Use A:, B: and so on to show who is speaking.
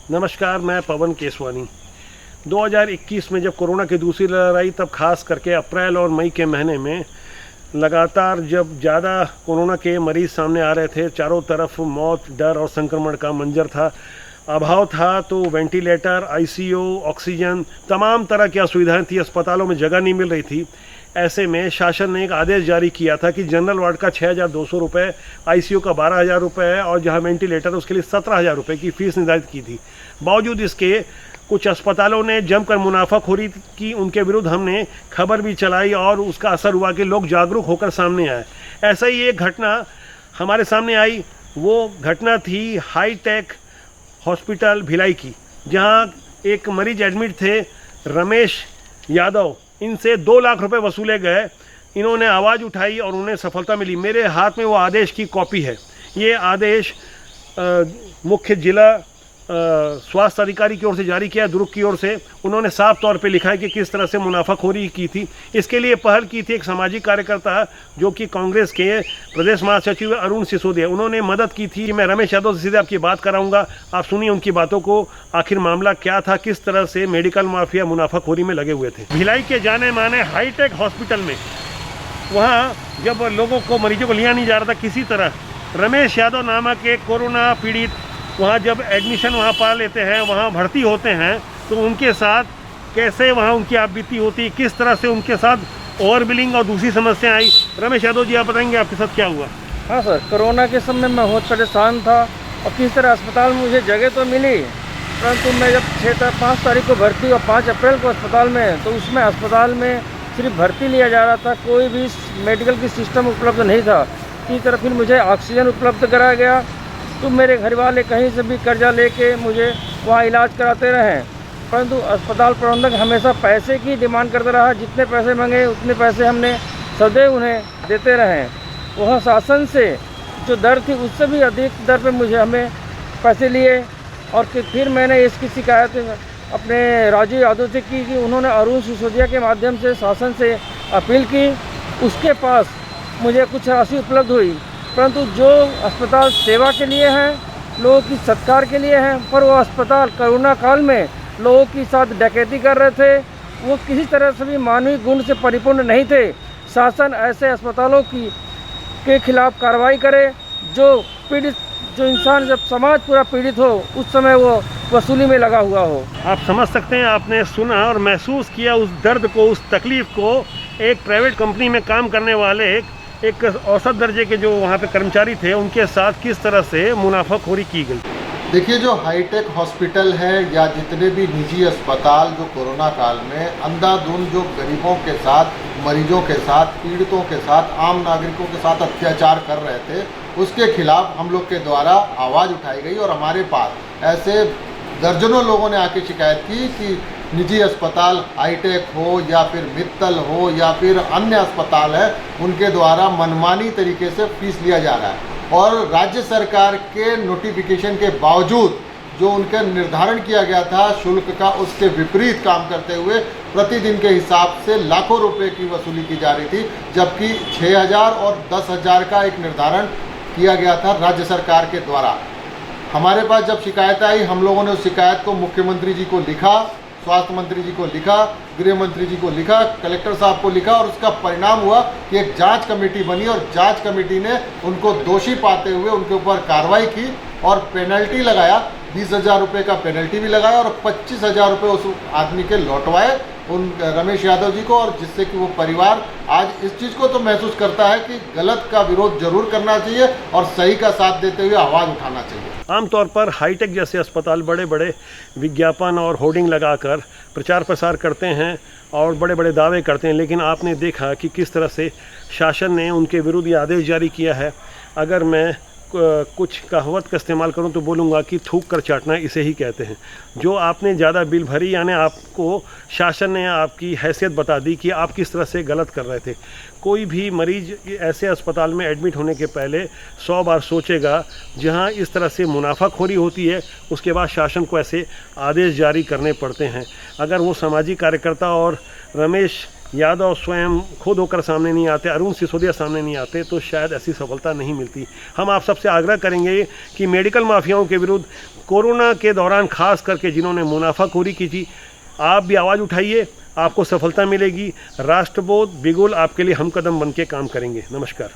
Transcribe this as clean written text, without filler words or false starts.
A: नमस्कार, मैं पवन केसवानी। 2021 में जब कोरोना की दूसरी लहर आई, तब खास करके अप्रैल और मई के महीने में लगातार जब ज़्यादा कोरोना के मरीज़ सामने आ रहे थे, चारों तरफ मौत, डर और संक्रमण का मंजर था, अभाव था। तो वेंटिलेटर, आईसीयू, ऑक्सीजन, तमाम तरह की असुविधाएं थी, अस्पतालों में जगह नहीं मिल रही थी। ऐसे में शासन ने एक आदेश जारी किया था कि जनरल वार्ड का 6,200 रुपये, आईसीयू का 12,000 रुपये और जहां वेंटिलेटर उसके लिए 17,000 रुपये की फ़ीस निर्धारित की थी। बावजूद इसके कुछ अस्पतालों ने जमकर मुनाफाखोरी की, उनके विरुद्ध हमने खबर भी चलाई और उसका असर हुआ कि लोग जागरूक होकर सामने आए। ऐसा ही एक घटना हमारे सामने आई। वो घटना थी हाईटेक हॉस्पिटल भिलाई की, जहां एक मरीज एडमिट थे, रमेश यादव। इनसे 2 लाख रुपए वसूले गए। इन्होंने आवाज़ उठाई और उन्हें सफलता मिली। मेरे हाथ में वो आदेश की कॉपी है। ये आदेश मुख्य जिला स्वास्थ्य अधिकारी की ओर से जारी किया, दुर्ग की ओर से। उन्होंने साफ तौर पे लिखा है कि किस तरह से मुनाफाखोरी की थी। इसके लिए पहल की थी एक सामाजिक कार्यकर्ता, जो कि कांग्रेस के प्रदेश महासचिव अरुण सिसोदिया। उन्होंने मदद की थी। मैं रमेश यादव से सीधे आपकी बात कराऊंगा, आप सुनिए उनकी बातों को। आखिर मामला क्या था, किस तरह से मेडिकल माफिया मुनाफाखोरी में लगे हुए थे। भिलाई के जाने माने हाईटेक हॉस्पिटल में, वहाँ जब लोगों को, मरीजों को लिया नहीं जा रहा था किसी तरह, रमेश यादव नामक एक कोरोना पीड़ित वहाँ जब एडमिशन वहाँ पा लेते हैं, वहाँ भर्ती होते हैं, तो उनके साथ कैसे वहाँ उनकी आप बीती होती, किस तरह से उनके साथ ओवर बिलिंग और दूसरी समस्या आई। रमेश यादव जी, आप बताएंगे आपके साथ क्या हुआ?
B: हाँ सर, कोरोना के समय मैं बहुत परेशान था और किस तरह अस्पताल में मुझे जगह तो मिली, परंतु मैं जब 5 तारीख को भर्ती और 5 अप्रैल को अस्पताल में, तो उसमें अस्पताल में सिर्फ भर्ती लिया जा रहा था, कोई भी मेडिकल की सिस्टम उपलब्ध नहीं था। इसी तरह फिर मुझे ऑक्सीजन उपलब्ध कराया गया। तो मेरे घर वाले कहीं से भी कर्जा लेके मुझे वहाँ इलाज कराते रहे, परंतु अस्पताल प्रबंधक हमेशा पैसे की डिमांड करता रहा। जितने पैसे मांगे उतने पैसे हमने सदैव उन्हें देते रहे। वह शासन से जो दर थी उससे भी अधिक दर पे हमें पैसे लिए। और फिर मैंने इसकी शिकायत अपने राजू यादव से की कि उन्होंने अरुण सिसोदिया के माध्यम से शासन से अपील की। उसके पास मुझे कुछ राशि उपलब्ध हुई, परंतु जो अस्पताल सेवा के लिए है, लोगों की सत्कार के लिए है, पर वो अस्पताल कोरोना काल में लोगों के साथ डकैती कर रहे थे। वो किसी तरह से भी मानवीय गुण से परिपूर्ण नहीं थे। शासन ऐसे अस्पतालों के खिलाफ कार्रवाई करे। जो इंसान, जब समाज पूरा पीड़ित हो, उस समय वो वसूली में लगा हुआ हो।
A: आप समझ सकते हैं, आपने सुना और महसूस किया उस दर्द को, उस तकलीफ को। एक प्राइवेट कंपनी में काम करने वाले एक औसत दर्जे के जो वहाँ पे कर्मचारी थे, उनके साथ किस तरह से मुनाफाखोरी की गई।
C: देखिए, जो हाईटेक हॉस्पिटल है या जितने भी निजी अस्पताल जो कोरोना काल में अंधाधुंध जो गरीबों के साथ, मरीजों के साथ, पीड़ितों के साथ, आम नागरिकों के साथ अत्याचार कर रहे थे, उसके खिलाफ हम लोग के द्वारा आवाज़ उठाई गई। और हमारे पास ऐसे दर्जनों लोगों ने आके शिकायत की कि निजी अस्पताल हाईटेक हो या फिर मित्तल हो या फिर अन्य अस्पताल है, उनके द्वारा मनमानी तरीके से फीस लिया जा रहा है। और राज्य सरकार के नोटिफिकेशन के बावजूद जो उनका निर्धारण किया गया था शुल्क का, उसके विपरीत काम करते हुए प्रतिदिन के हिसाब से लाखों रुपए की वसूली की जा रही थी, जबकि 6,000 और 10,000 का एक निर्धारण किया गया था राज्य सरकार के द्वारा। हमारे पास जब शिकायत आई, हम लोगों ने उस शिकायत को मुख्यमंत्री जी को लिखा, स्वास्थ्य मंत्री जी को लिखा, गृह मंत्री जी को लिखा, कलेक्टर साहब को लिखा, और उसका परिणाम हुआ कि एक जांच कमेटी बनी और जांच कमेटी ने उनको दोषी पाते हुए उनके ऊपर कार्रवाई की और पेनल्टी लगाया। 20,000 रुपये का पेनल्टी भी लगाया और 25,000 रुपये उस आदमी के लौटवाए उन रमेश यादव जी को। और जिससे कि वो परिवार आज इस चीज़ को तो महसूस करता है कि गलत का विरोध जरूर करना चाहिए और सही का साथ देते हुए आवाज़ उठाना चाहिए।
A: आमतौर पर हाईटेक जैसे अस्पताल बड़े बड़े विज्ञापन और होर्डिंग लगाकर प्रचार प्रसार करते हैं और बड़े बड़े दावे करते हैं, लेकिन आपने देखा कि किस तरह से शासन ने उनके विरुद्ध ये आदेश जारी किया है। अगर मैं कुछ कहावत का इस्तेमाल करूं तो बोलूँगा कि थूक कर चाटना इसे ही कहते हैं। जो आपने ज़्यादा बिल भरी, यानी आपको शासन ने आपकी हैसियत बता दी कि आप किस तरह से गलत कर रहे थे। कोई भी मरीज ऐसे अस्पताल में एडमिट होने के पहले 100 बार सोचेगा। जहां इस तरह से मुनाफाखोरी होती है, उसके बाद शासन को ऐसे आदेश जारी करने पड़ते हैं। अगर वो सामाजिक कार्यकर्ता और रमेश यादव स्वयं खुद होकर सामने नहीं आते, अरुण सिसोदिया सामने नहीं आते, तो शायद ऐसी सफलता नहीं मिलती। हम आप सबसे आग्रह करेंगे कि मेडिकल माफियाओं के विरुद्ध कोरोना के दौरान खास करके जिन्होंने मुनाफाखोरी की थी, आप भी आवाज़ उठाइए, आपको सफलता मिलेगी। राष्ट्रबोध बिगुल आपके लिए हम कदम बन के काम करेंगे। नमस्कार।